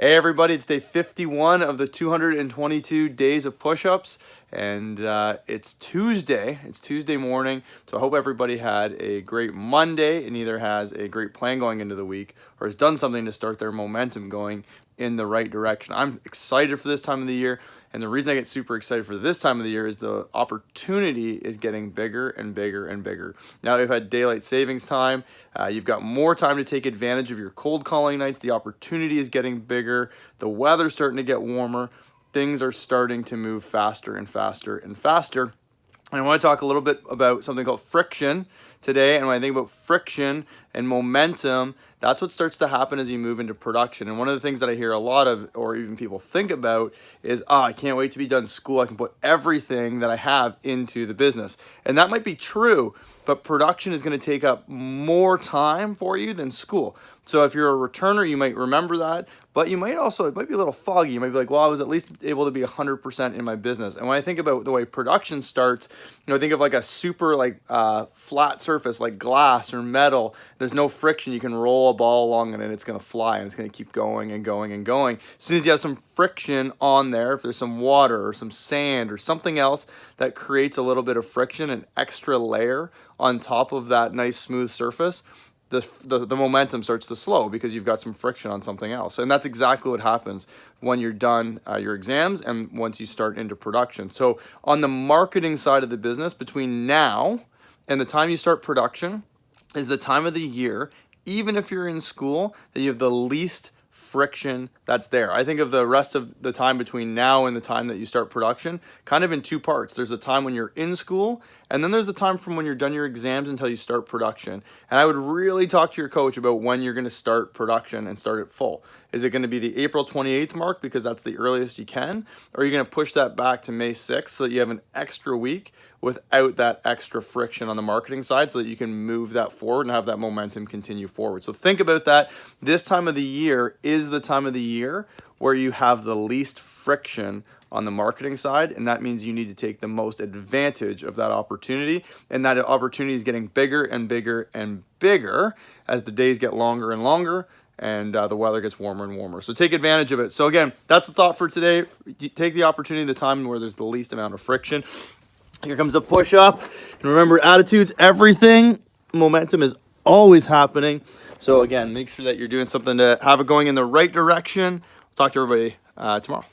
Hey everybody, it's day 51 of the 222 days of push-ups, and it's Tuesday. It's Tuesday morning, so I hope everybody had a great Monday and either has a great plan going into the week or has done something to start their momentum going in the right direction. I'm excited for this time of the year, and the reason I get super excited for this time of the year is the opportunity is getting bigger and bigger and bigger. Now we've had daylight savings time. You've got more time to take advantage of your cold calling nights. The opportunity is getting bigger. The weather's starting to get warmer. Things are starting to move faster and faster and faster. And I want to talk a little bit about something called friction today. And when I think about friction and momentum, that's what starts to happen as you move into production. And one of the things that I hear a lot of, or even people think about, is, I can't wait to be done school. I can put everything that I have into the business. And that might be true, but production is going to take up more time for you than school. So if you're a returner, you might remember that, but it might be a little foggy. You might be like, well, I was at least able to be 100% in my business. And when I think about the way production starts, I think of like a super flat surface like glass or metal. There's no friction. You can roll a ball along it and it's going to fly and it's going to keep going and going and going. As soon as you have some friction on there, if there's some water or some sand or something else that creates a little bit of friction, an extra layer on top of that nice smooth surface, the momentum starts to slow because you've got some friction on something else. And that's exactly what happens when you're done your exams and once you start into production. So on the marketing side of the business, between now and the time you start production is the time of the year, even if you're in school, that you have the least friction that's there. I think of the rest of the time between now and the time that you start production kind of in two parts. There's the time when you're in school, and then there's the time from when you're done your exams until you start production. And I would really talk to your coach about when you're going to start production and start it full. Is it going to be the April 28th mark because that's the earliest you can? Or are you going to push that back to May 6th so that you have an extra week without that extra friction on the marketing side so that you can move that forward and have that momentum continue forward? So think about that. This time of the year is the time of the year where you have the least friction on the marketing side, and that means you need to take the most advantage of that opportunity, and that opportunity is getting bigger and bigger and bigger as the days get longer and longer and the weather gets warmer and warmer. So take advantage of it. So again, that's the thought for today. Take the opportunity, the time where there's the least amount of friction. Here comes a push-up. And remember, attitude's everything. Momentum is always happening. So again, make sure that you're doing something to have it going in the right direction. Talk to everybody tomorrow.